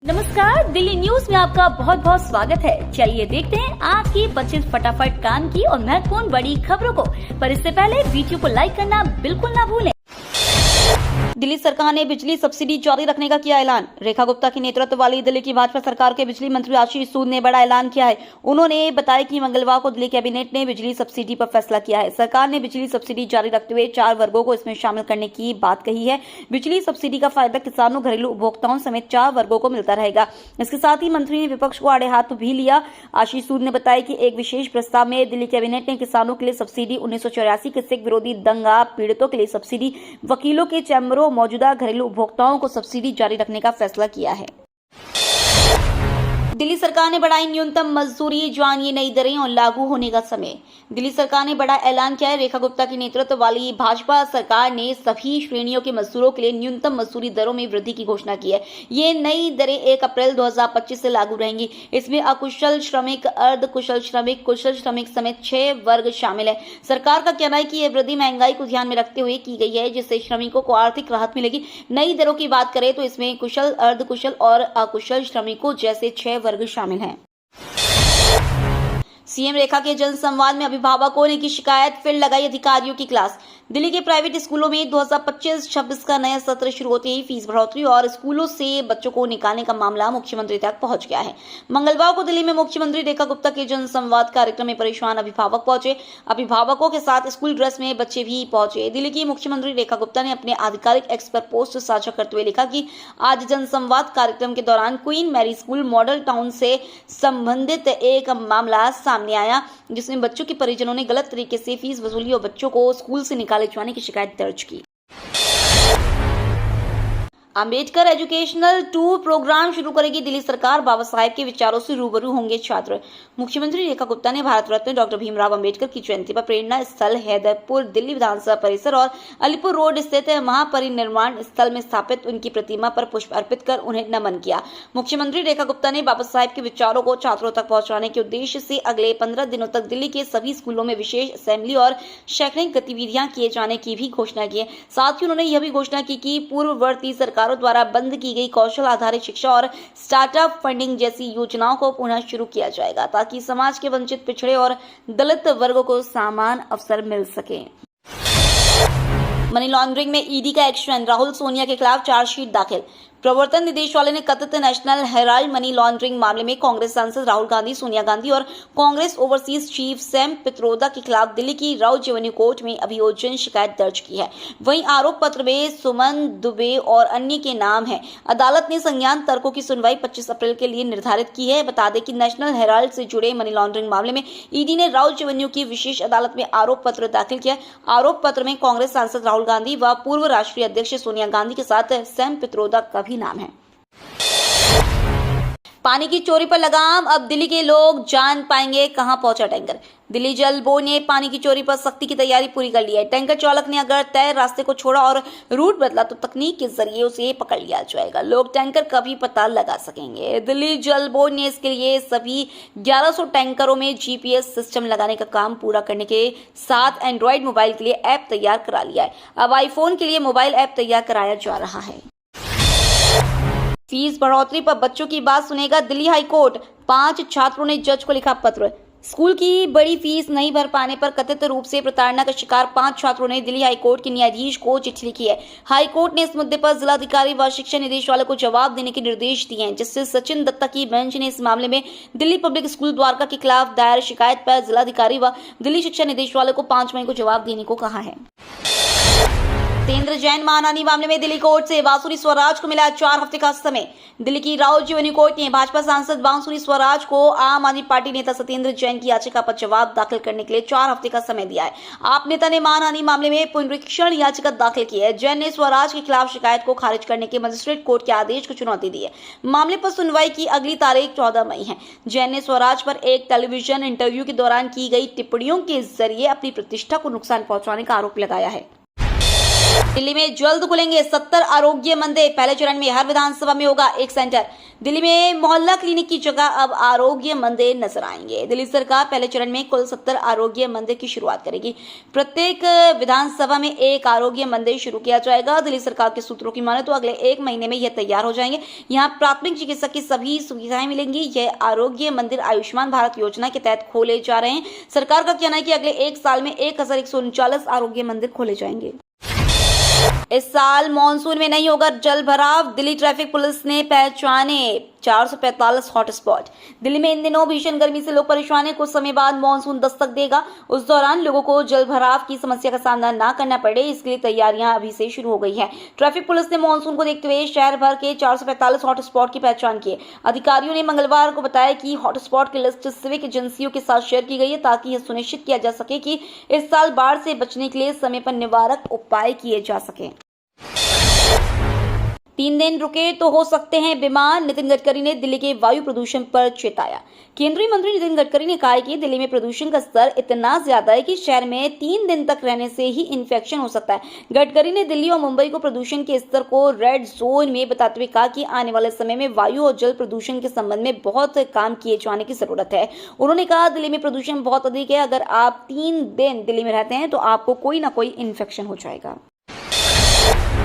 नमस्कार, दिल्ली न्यूज में आपका बहुत बहुत स्वागत है। चलिए देखते हैं आज की 25 फटाफट काम की और महत्वपूर्ण बड़ी खबरों को। पर इससे पहले वीडियो को लाइक करना बिल्कुल ना भूलें। दिल्ली सरकार ने बिजली सब्सिडी जारी रखने का किया ऐलान। रेखा गुप्ता के नेतृत्व वाली दिल्ली की भाजपा सरकार के बिजली मंत्री आशीष सूद ने बड़ा ऐलान किया है। उन्होंने बताया कि मंगलवार को दिल्ली कैबिनेट ने बिजली सब्सिडी पर फैसला किया है। सरकार ने बिजली सब्सिडी जारी रखते हुए 4 वर्गों को इसमें शामिल करने की बात कही है। बिजली सब्सिडी का फायदा किसानों, घरेलू उपभोक्ताओं समेत 4 वर्गों को मिलता रहेगा। इसके साथ ही मंत्री ने विपक्ष को आड़े हाथ भी लिया। आशीष सूद ने बताया कि एक विशेष प्रस्ताव में दिल्ली कैबिनेट ने किसानों के लिए सब्सिडी, 1984 के सिख विरोधी दंगा पीड़ितों के लिए सब्सिडी, वकीलों के चैम्बरों, मौजूदा घरेलू उपभोक्ताओं को सब्सिडी जारी रखने का फैसला किया है। दिल्ली सरकार ने बढ़ाई न्यूनतम मजदूरी, जानिए नई दरें और लागू होने का समय। दिल्ली सरकार ने बड़ा ऐलान किया है। रेखा गुप्ता के नेतृत्व वाली भाजपा सरकार ने सभी श्रेणियों के मजदूरों के लिए न्यूनतम मजदूरी दरों में वृद्धि की घोषणा की है। ये नई दरें 1 अप्रैल 2025 से लागू रहेंगी। इसमें अकुशल श्रमिक, अर्ध कुशल श्रमिक, कुशल श्रमिक समेत 6 वर्ग शामिल है। सरकार का कहना है कि यह वृद्धि महंगाई को ध्यान में रखते हुए की गई है, जिससे श्रमिकों को आर्थिक राहत मिलेगी। नई दरों की बात करें तो इसमें कुशल, अर्ध कुशल और अकुशल श्रमिकों जैसे 6 वर्ग शामिल हैं। सीएम रेखा के जन संवाद में अभिभावकों ने की शिकायत, फिर लगाई अधिकारियों की क्लास। दिल्ली के प्राइवेट स्कूलों में 2025-26 का नया सत्र शुरू होते ही फीस बढ़ोतरी और स्कूलों से बच्चों को निकालने का मामला मुख्यमंत्री तक पहुंच गया है। मंगलवार को दिल्ली में मुख्यमंत्री रेखा गुप्ता के जन संवाद कार्यक्रम में परेशान अभिभावक पहुंचे। अभिभावकों के साथ स्कूल ड्रेस में बच्चे भी पहुंचे। दिल्ली की मुख्यमंत्री रेखा गुप्ता ने अपने आधिकारिक एक्स पर पोस्ट साझा करते हुए लिखा कि आज जन संवाद कार्यक्रम के दौरान Queen Mary School Model Town से संबंधित एक मामला सामने आया, जिसमें बच्चों के परिजनों ने गलत तरीके से फीस वसूली और बच्चों को स्कूल से निकाले जाने की शिकायत दर्ज की। अंबेडकर एजुकेशनल टूर प्रोग्राम शुरू करेगी दिल्ली सरकार। बाबा साहेब के विचारों से रूबरू होंगे छात्र। मुख्यमंत्री रेखा गुप्ता ने भारत रत्न डॉक्टर भीमराव अंबेडकर की जयंती पर प्रेरणा स्थल हैदरपुर दिल्ली विधानसभा परिसर और अलीपुर रोड स्थित महापरिनिर्वाण स्थल में स्थापित उनकी प्रतिमा पर पुष्प अर्पित कर उन्हें नमन किया। मुख्यमंत्री रेखा गुप्ता ने बाबा साहेब के विचारों को छात्रों तक पहुंचाने के उद्देश्य से अगले 15 दिनों तक दिल्ली के सभी स्कूलों में विशेष असेंबली और शैक्षणिक गतिविधियां किए जाने की भी घोषणा की है। साथ ही उन्होंने यह भी घोषणा की कि पूर्ववर्ती सरकारों द्वारा बंद की गई कौशल आधारित शिक्षा और स्टार्टअप फंडिंग जैसी योजनाओं को पुनः शुरू किया जाएगा, ताकि समाज के वंचित, पिछड़े और दलित वर्गों को समान अवसर मिल सके। मनी लॉन्ड्रिंग में ईडी का एक्शन, राहुल सोनिया के खिलाफ चार्जशीट दाखिल। प्रवर्तन निदेशालय ने कथित नेशनल हेराल्ड मनी लॉन्ड्रिंग मामले में कांग्रेस सांसद राहुल गांधी, सोनिया गांधी और Congress overseas chief Sam Pitroda के खिलाफ दिल्ली की राउज एवेन्यू कोर्ट में अभियोजन शिकायत दर्ज की है। वहीं आरोप पत्र में सुमन दुबे और अन्य के नाम है। अदालत ने संज्ञान तर्कों की सुनवाई 25 अप्रैल के लिए निर्धारित की है। बता दें कि नेशनल हेराल्ड से जुड़े मनी लॉन्ड्रिंग मामले में ईडी ने राउज एवेन्यू की विशेष अदालत में आरोप पत्र दाखिल किया। आरोप पत्र में कांग्रेस सांसद राहुल गांधी व पूर्व राष्ट्रीय अध्यक्ष सोनिया गांधी के साथ सैम पित्रोदा का भी नाम है। पानी की चोरी पर लगाम, अब दिल्ली के लोग जान पाएंगे कहां पहुंचा टैंकर। दिल्ली जल बोर्ड ने पानी की चोरी पर सख्ती की तैयारी पूरी कर ली है। टैंकर चालक ने अगर तय रास्ते को छोड़ा और रूट बदला तो तकनीक के जरिए उसे पकड़ लिया जाएगा। लोग टैंकर का भी पता लगा सकेंगे। दिल्ली जल बोर्ड ने इसके लिए सभी 1100 टैंकरों में जीपीएस सिस्टम लगाने का काम पूरा करने के साथ एंड्रॉइड मोबाइल के लिए ऐप तैयार करा लिया है। अब आईफोन के लिए मोबाइल ऐप तैयार कराया जा रहा है। फीस बढ़ोतरी पर बच्चों की बात सुनेगा दिल्ली हाई कोर्ट। 5 छात्रों ने जज को लिखा पत्र। स्कूल की बड़ी फीस नहीं भर पाने पर कथित रूप से प्रताड़ना का शिकार 5 छात्रों ने दिल्ली हाई कोर्ट के न्यायाधीश को चिट्ठी लिखी है। हाई कोर्ट ने इस मुद्दे पर जिलाधिकारी व शिक्षा निदेशालय को जवाब देने के निर्देश दिए हैं। जस्टिस सचिन दत्ता की बेंच ने इस मामले में दिल्ली पब्लिक स्कूल द्वारका के खिलाफ दायर शिकायत पर जिलाधिकारी व दिल्ली शिक्षा निदेशालय को 5 मई को जवाब देने को कहा है। सत्येंद्र जैन मानहानि मामले में दिल्ली कोर्ट से बांसुरी स्वराज को मिला 4 हफ्ते का समय। दिल्ली की राउज एवेन्यू कोर्ट ने भाजपा सांसद बांसुरी स्वराज को आम आदमी पार्टी नेता सत्येंद्र जैन की याचिका पर जवाब दाखिल करने के लिए 4 हफ्ते का समय दिया है। आप नेता ने मानहानि मामले में पुनरीक्षण याचिका दाखिल की है। जैन ने स्वराज के खिलाफ शिकायत को खारिज करने के मजिस्ट्रेट कोर्ट के आदेश को चुनौती दी है। मामले पर सुनवाई की अगली तारीख 14 मई है। जैन ने स्वराज पर एक टेलीविजन इंटरव्यू के दौरान की गई टिप्पणियों के जरिए अपनी प्रतिष्ठा को नुकसान पहुंचाने का आरोप लगाया है। दिल्ली में जल्द खुलेंगे 70 आरोग्य मंदिर। पहले चरण में हर विधानसभा में होगा एक सेंटर। दिल्ली में मोहल्ला क्लिनिक की जगह अब आरोग्य मंदिर नजर आएंगे। दिल्ली सरकार पहले चरण में कुल 70 आरोग्य मंदिर की शुरुआत करेगी। प्रत्येक विधानसभा में एक आरोग्य मंदिर शुरू किया जाएगा। दिल्ली सरकार के सूत्रों की माने तो अगले 1 महीने में यह तैयार हो जाएंगे। यहाँ प्राथमिक चिकित्सक की सभी सुविधाएं मिलेंगी। यह आरोग्य मंदिर आयुष्मान भारत योजना के तहत खोले जा रहे हैं। सरकार का कहना है कि अगले 1 साल में 1139 आरोग्य मंदिर खोले जाएंगे। इस साल मॉनसून में नहीं होगा जल भराव। दिल्ली ट्रैफिक पुलिस ने पहचाने 445 हॉटस्पॉट। दिल्ली में इन दिनों भीषण गर्मी से लोग परेशान हैं। कुछ समय बाद मॉनसून दस्तक देगा। उस दौरान लोगों को जल भराव की समस्या का सामना न करना पड़े, इसके लिए तैयारियां अभी से शुरू हो गई है। ट्रैफिक पुलिस ने मॉनसून को देखते हुए शहर भर के 445 हॉटस्पॉट की पहचान की है। अधिकारियों ने मंगलवार को बताया कि हॉटस्पॉट की लिस्ट सिविक एजेंसियों के साथ शेयर की गई है, ताकि यह सुनिश्चित किया जा सके कि इस साल बाढ़ से बचने के लिए समय पर निवारक उपाय किए जा सके। 3 दिन रुके तो हो सकते हैं बीमार। नितिन गडकरी ने दिल्ली के वायु प्रदूषण पर चेताया। केंद्रीय मंत्री नितिन गडकरी ने कहा है कि दिल्ली में प्रदूषण का स्तर इतना ज्यादा है कि शहर में 3 दिन तक रहने से ही इन्फेक्शन हो सकता है। गडकरी ने दिल्ली और मुंबई को प्रदूषण के स्तर को रेड जोन में बताते हुए कहा कि आने वाले समय में वायु और जल प्रदूषण के संबंध में बहुत काम किए जाने की जरूरत है। उन्होंने कहा, दिल्ली में प्रदूषण बहुत अधिक है। अगर आप 3 दिन दिल्ली में रहते हैं तो आपको कोई ना कोई इन्फेक्शन हो जाएगा।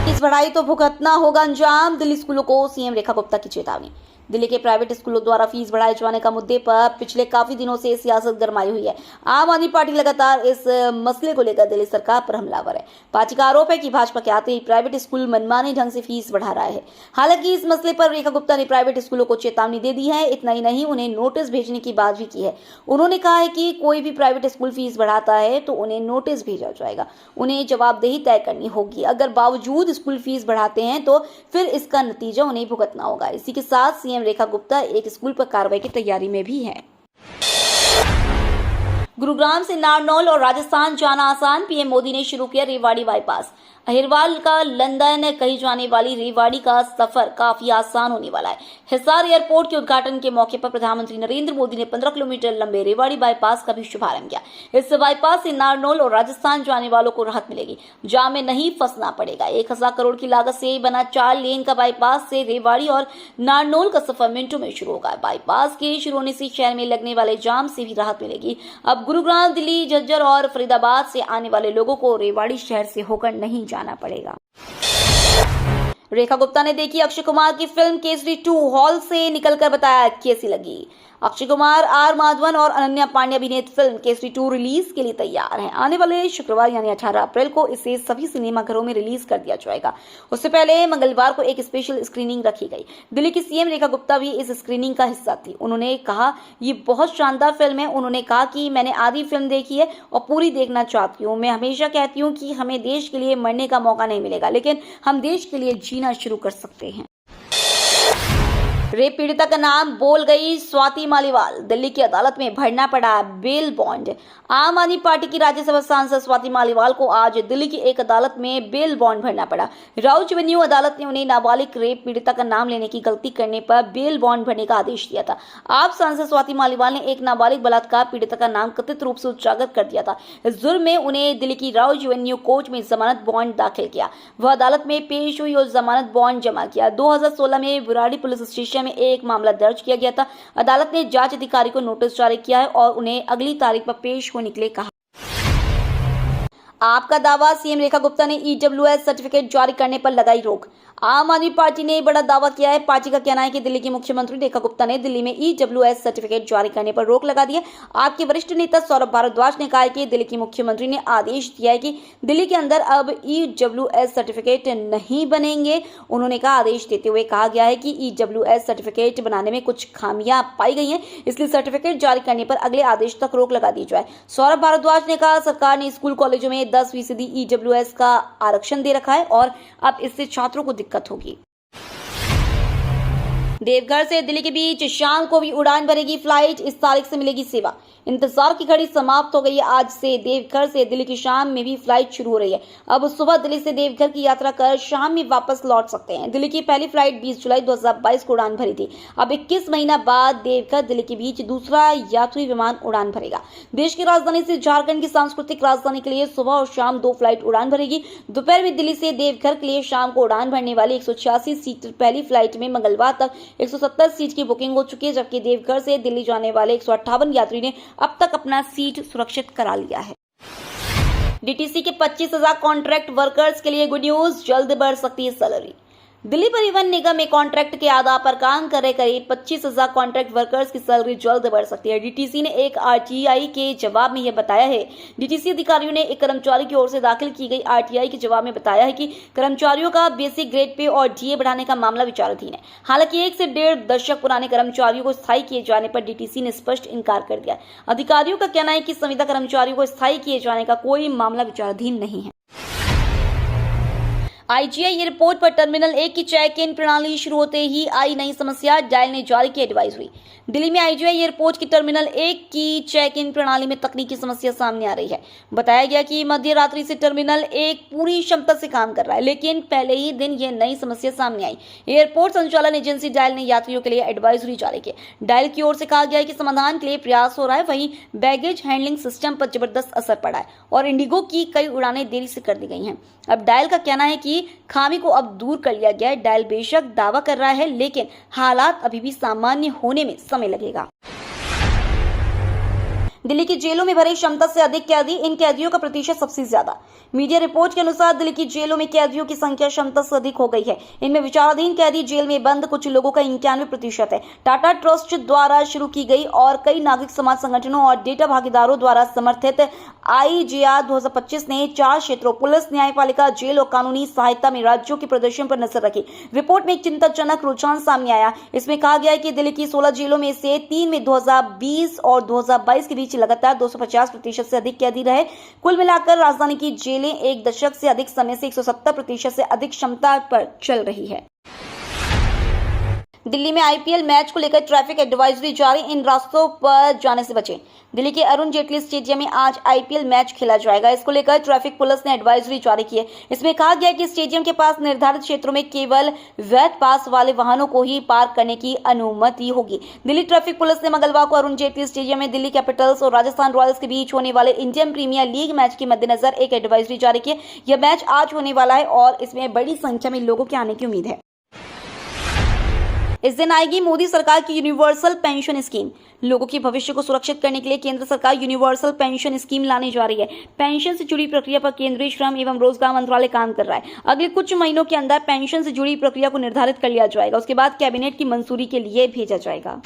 फीस बढ़ाई तो भुगतना होगा अंजाम। दिल्ली स्कूलों को सीएम रेखा गुप्ता की चेतावनी। दिल्ली के प्राइवेट स्कूलों द्वारा फीस बढ़ाए जाने का मुद्दे पर पिछले काफी दिनों से सियासत गरमाई हुई है। आम आदमी पार्टी लगातार इस मसले को लेकर दिल्ली सरकार पर हमलावर है। पार्टी का आरोप है कि भाजपा के आते ही प्राइवेट स्कूल मनमाने ढंग से फीस बढ़ा रहा है। हालांकि इस मसले पर रेखा गुप्ता ने प्राइवेट स्कूलों को चेतावनी दे दी है। इतना ही नहीं, उन्हें नोटिस भेजने की बात भी की है। उन्होंने कहा है कि कोई भी प्राइवेट स्कूल फीस बढ़ाता है तो उन्हें नोटिस भेजा जाएगा। उन्हें जवाबदेही तय करनी होगी। अगर बावजूद स्कूल फीस बढ़ाते हैं तो फिर इसका नतीजा उन्हें भुगतना होगा। इसी के साथ सीएम रेखा गुप्ता एक स्कूल पर कार्रवाई की तैयारी में भी है। गुरुग्राम से नारनौल और राजस्थान जाना आसान। पीएम मोदी ने शुरू किया रेवाड़ी बाईपास। अहिरवाल का लंदन कही जाने वाली रेवाड़ी का सफर काफी आसान होने वाला है। हिसार एयरपोर्ट के उद्घाटन के मौके पर प्रधानमंत्री नरेंद्र मोदी ने 15 किलोमीटर लंबे रेवाड़ी बाईपास का भी शुभारंभ किया। इस बाईपास से नारनौल और राजस्थान जाने वालों को राहत मिलेगी। जाम में नहीं फंसना पड़ेगा। 1000 करोड़ की लागत से बना 4 लेन का बाईपास से रेवाड़ी और नारनौल का सफर मिनटों में शुरू होगा। बाईपास के शुरू होने से शहर में लगने वाले जाम से भी राहत मिलेगी। अब गुरुग्राम, दिल्ली, झज्जर और फरीदाबाद से आने वाले लोगों को रेवाड़ी शहर से होकर नहीं जाना पड़ेगा। रेखा गुप्ता ने देखी अक्षय कुमार की फिल्म केसरी 2। हॉल से निकलकर बताया कैसी लगी। अक्षय कुमार, आर माधवन और अनन्या पांडे अभिनीत फिल्म केसरी 2 रिलीज के लिए तैयार हैं। आने वाले शुक्रवार यानी 18 अप्रैल को इसे सभी सिनेमाघरों में रिलीज कर दिया जाएगा। उससे पहले मंगलवार को एक स्पेशल स्क्रीनिंग रखी गई। दिल्ली की सीएम रेखा गुप्ता भी इस स्क्रीनिंग का हिस्सा थी। उन्होंने कहा, ये बहुत शानदार फिल्म है। उन्होंने कहा कि मैंने आधी फिल्म देखी है और पूरी देखना चाहती हूँ। मैं हमेशा कहती हूँ कि हमें देश के लिए मरने का मौका नहीं मिलेगा, लेकिन हम देश के लिए जीना शुरू कर सकते हैं। रेप पीड़िता का नाम बोल गई स्वाति मालीवाल। दिल्ली की अदालत में भरना पड़ा बेल बॉन्ड। आम आदमी पार्टी की राज्यसभा सांसद स्वाति मालीवाल को आज दिल्ली की एक अदालत में बेल बॉन्ड भरना पड़ा। राउज एवेन्यू अदालत ने उन्हें नाबालिग रेप पीड़िता का नाम लेने की गलती करने पर बेल बॉन्ड भरने का आदेश दिया था। आप सांसद स्वाति मालीवाल ने एक नाबालिग बलात्कार पीड़िता का नाम कथित रूप से उजागर कर दिया था। इस जुर्म में उन्हें दिल्ली की राउज एवेन्यू कोर्ट में जमानत बॉन्ड दाखिल किया। वह अदालत में पेश हुई और जमानत बॉन्ड जमा किया। 2016 में बुराड़ी पुलिस स्टेशन में एक मामला दर्ज किया गया था। अदालत ने जांच अधिकारी को नोटिस जारी किया है और उन्हें अगली तारीख पर पेश होने के लिए कहा। आपका दावा, सीएम रेखा गुप्ता ने ईडब्ल्यूएस सर्टिफिकेट जारी करने पर लगाई रोक। आम आदमी पार्टी ने बड़ा दावा किया है। पार्टी का कहना है कि दिल्ली की मुख्यमंत्री रेखा गुप्ता ने दिल्ली में ईडब्ल्यूएस सर्टिफिकेट जारी करने पर रोक लगा दी है। आपके वरिष्ठ नेता सौरभ भारद्वाज ने कहा है कि दिल्ली की मुख्यमंत्री ने आदेश दिया है कि दिल्ली के अंदर अब ईडब्ल्यूएस सर्टिफिकेट नहीं बनेंगे। उन्होंने कहा, आदेश देते हुए कहा गया है कि ईडब्ल्यूएस सर्टिफिकेट बनाने में कुछ खामियां पाई गई हैं, इसलिए सर्टिफिकेट जारी करने पर अगले आदेश तक रोक लगा दी जाए। सौरभ भारद्वाज ने कहा, सरकार ने स्कूल कॉलेजों में 10% ईडब्ल्यूएस का आरक्षण दे रखा है और अब इससे छात्रों को दिक्कत होगी। देवघर से दिल्ली के बीच शाम को भी उड़ान भरेगी फ्लाइट, इस तारीख से मिलेगी सेवा। इंतजार की घड़ी समाप्त हो गई है। आज से देवघर से दिल्ली की शाम में भी फ्लाइट शुरू हो रही है। अब सुबह दिल्ली से देवघर की यात्रा कर शाम में वापस लौट सकते हैं। दिल्ली की पहली फ्लाइट 20 जुलाई 2022 को उड़ान भरी थी। अब 21 महीना बाद देवघर दिल्ली के बीच दूसरा यात्री विमान उड़ान भरेगा। देश की राजधानी से झारखंड की सांस्कृतिक राजधानी के लिए सुबह और शाम 2 फ्लाइट उड़ान भरेगी। दोपहर में दिल्ली से देवघर के लिए शाम को उड़ान भरने वाली 186 सीट पहली फ्लाइट में मंगलवार तक 170 सीट की बुकिंग हो चुकी है, जबकि देवघर से दिल्ली जाने वाले 158 यात्री ने अब तक अपना सीट सुरक्षित करा लिया है। डीटीसी के 25,000 कॉन्ट्रैक्ट वर्कर्स के लिए गुड न्यूज, जल्द बढ़ सकती है सैलरी। दिल्ली परिवहन निगम में कॉन्ट्रैक्ट के आधार पर काम कर रहे करीब 25,000 कॉन्ट्रैक्ट वर्कर्स की सैलरी जल्द बढ़ सकती है। डीटीसी ने एक आरटीआई के जवाब में यह बताया है। डीटीसी अधिकारियों ने एक कर्मचारी की ओर से दाखिल की गई आरटीआई के जवाब में बताया है कि कर्मचारियों का बेसिक ग्रेड पे और डीए बढ़ाने का मामला विचाराधीन है। हालांकि 1 से 1.5 दशक पुराने कर्मचारियों को स्थायी किए जाने पर डीटीसी ने स्पष्ट इनकार कर दिया। अधिकारियों का कहना है कि संविदा कर्मचारियों को स्थायी किए जाने का कोई मामला विचाराधीन नहीं है। आईजीआई एयरपोर्ट पर टर्मिनल 1 की चेक इन प्रणाली शुरू होते ही आई नई समस्या, डायल ने जारी की एडवाइजरी। दिल्ली में आईजीआई एयरपोर्ट की टर्मिनल 1 की चेक इन प्रणाली में तकनीकी समस्या सामने आ रही है। बताया गया कि मध्य रात्रि से टर्मिनल 1 पूरी क्षमता से काम कर रहा है, लेकिन पहले ही दिन यह नई समस्या सामने आई। एयरपोर्ट संचालन एजेंसी डायल ने यात्रियों के लिए एडवाइजरी जारी की। डायल की ओर से कहा गया है कि समाधान के लिए प्रयास हो रहा है, वहीं बैगेज हैंडलिंग सिस्टम पर जबरदस्त असर पड़ा है और इंडिगो की कई उड़ानें देरी से कर दी गई हैं। अब डायल का कहना है कि खामी को अब दूर कर लिया गया है। डायल बेशक दावा कर रहा है, लेकिन हालात अभी भी सामान्य होने में समय लगेगा। दिल्ली की जेलों में भरे क्षमता से अधिक कैदी, इन कैदियों का प्रतिशत सबसे ज्यादा। मीडिया रिपोर्ट के अनुसार दिल्ली की जेलों में कैदियों की संख्या क्षमता से अधिक हो गई है। इनमें विचाराधीन कैदी जेल में बंद कुछ लोगों का 91% है। टाटा ट्रस्ट द्वारा शुरू की गई और कई नागरिक समाज संगठनों और डेटा भागीदारों द्वारा समर्थित आईजेआर 2025 ने 4 क्षेत्रों पुलिस, न्यायपालिका, जेल और कानूनी सहायता में राज्यों के प्रदर्शन पर नजर रखी। रिपोर्ट में एक चिंताजनक रुझान सामने आया। इसमें कहा गया है कि दिल्ली की 16 जेलों में से 3 में 2020 और 2022 के बीच लगातार 250% से अधिक कैदी रहे। कुल मिलाकर राजधानी की जेलें 1 दशक से अधिक समय से 170% से अधिक क्षमता पर चल रही है। दिल्ली में आईपीएल मैच को लेकर ट्रैफिक एडवाइजरी जारी, इन रास्तों पर जाने से बचें। दिल्ली के अरुण जेटली स्टेडियम में आज आईपीएल मैच खेला जाएगा। इसको लेकर ट्रैफिक पुलिस ने एडवाइजरी जारी की है। इसमें कहा गया है कि स्टेडियम के पास निर्धारित क्षेत्रों में केवल वैध पास वाले वाहनों को ही पार्क करने की अनुमति होगी। दिल्ली ट्रैफिक पुलिस ने मंगलवार को अरुण जेटली स्टेडियम में दिल्ली कैपिटल्स और राजस्थान रॉयल्स के बीच होने वाले इंडियन प्रीमियर लीग मैच के मद्देनजर एक एडवाइजरी जारी की है। यह मैच आज होने वाला है और इसमें बड़ी संख्या में लोगों के आने की उम्मीद है। इस दिन आएगी मोदी सरकार की यूनिवर्सल पेंशन स्कीम। लोगों के भविष्य को सुरक्षित करने के लिए केंद्र सरकार यूनिवर्सल पेंशन स्कीम लाने जा रही है। पेंशन से जुड़ी प्रक्रिया पर केंद्रीय श्रम एवं रोजगार मंत्रालय काम कर रहा है। अगले कुछ महीनों के अंदर पेंशन से जुड़ी प्रक्रिया को निर्धारित कर लिया जाएगा। उसके बाद कैबिनेट की मंजूरी के लिए भेजा जाएगा।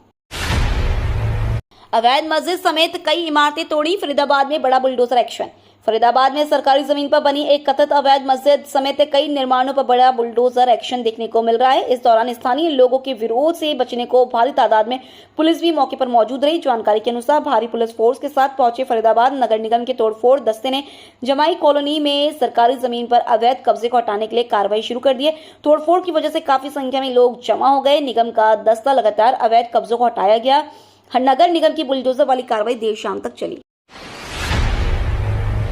अवैध मस्जिद समेत कई इमारतें तोड़ी, फरीदाबाद में बड़ा बुलडोजर एक्शन। फरीदाबाद में सरकारी जमीन पर बनी एक कथित अवैध मस्जिद समेत कई निर्माणों पर बड़ा बुलडोजर एक्शन देखने को मिल रहा है। इस दौरान स्थानीय लोगों के विरोध से बचने को भारी तादाद में पुलिस भी मौके पर मौजूद रही। जानकारी के अनुसार भारी पुलिस फोर्स के साथ पहुंचे फरीदाबाद नगर निगम के तोड़फोड़ दस्ते ने जमाई कॉलोनी में सरकारी जमीन पर अवैध कब्जे को हटाने के लिए कार्रवाई शुरू कर दी है। तोड़फोड़ की वजह से काफी संख्या में लोग जमा हो गए। निगम का दस्ता लगातार अवैध कब्जों को हटाया गया। नगर निगम की बुलडोजर वाली कार्रवाई देर शाम तक चली।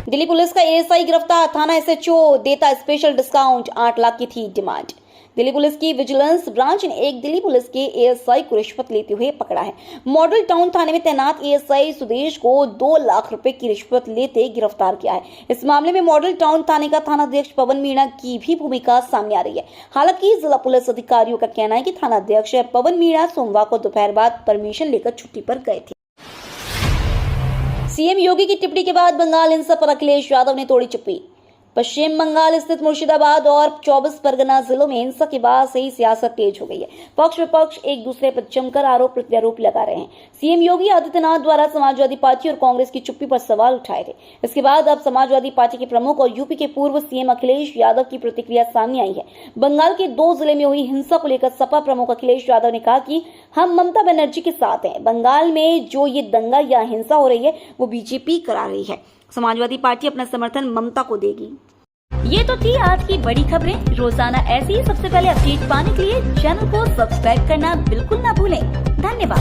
दिल्ली पुलिस का एएसआई गिरफ्तार, थाना एसएचओ देता स्पेशल डिस्काउंट, 8 लाख की थी डिमांड। दिल्ली पुलिस की विजिलेंस ब्रांच ने एक दिल्ली पुलिस के एएसआई को रिश्वत लेते हुए पकड़ा है। मॉडल टाउन थाने में तैनात एएसआई सुदेश को 2 लाख रुपए की रिश्वत लेते गिरफ्तार किया है। इस मामले में मॉडल टाउन थाने का थानाध्यक्ष पवन मीणा की भी भूमिका सामने आ रही है। हालांकि जिला पुलिस अधिकारियों का कहना है कि थानाध्यक्ष पवन मीणा सोमवार को दोपहर बाद परमिशन लेकर छुट्टी पर गए थे। सीएम योगी की टिप्पणी के बाद बंगाल हिंसा पर अखिलेश यादव ने तोड़ी चुप्पी। पश्चिम बंगाल स्थित मुर्शिदाबाद और 24 परगना जिलों में हिंसा के बाद से ही सियासत तेज हो गई है। पक्ष विपक्ष एक दूसरे पर जमकर आरोप प्रत्यारोप लगा रहे हैं। सीएम योगी आदित्यनाथ द्वारा समाजवादी पार्टी और कांग्रेस की चुप्पी पर सवाल उठाए थे। इसके बाद अब समाजवादी पार्टी के प्रमुख और यूपी के पूर्व सीएम अखिलेश यादव की प्रतिक्रिया सामने आई है। बंगाल के 2 जिले में हुई हिंसा को लेकर सपा प्रमुख अखिलेश यादव ने कहा कि हम ममता बनर्जी के साथ हैं। बंगाल में जो ये दंगा या हिंसा हो रही है वो बीजेपी करा रही है। समाजवादी पार्टी अपना समर्थन ममता को देगी। ये तो थी आज की बड़ी खबरें। रोजाना ऐसी ही सबसे पहले अपडेट पाने के लिए चैनल को सब्सक्राइब करना बिल्कुल ना भूलें। धन्यवाद।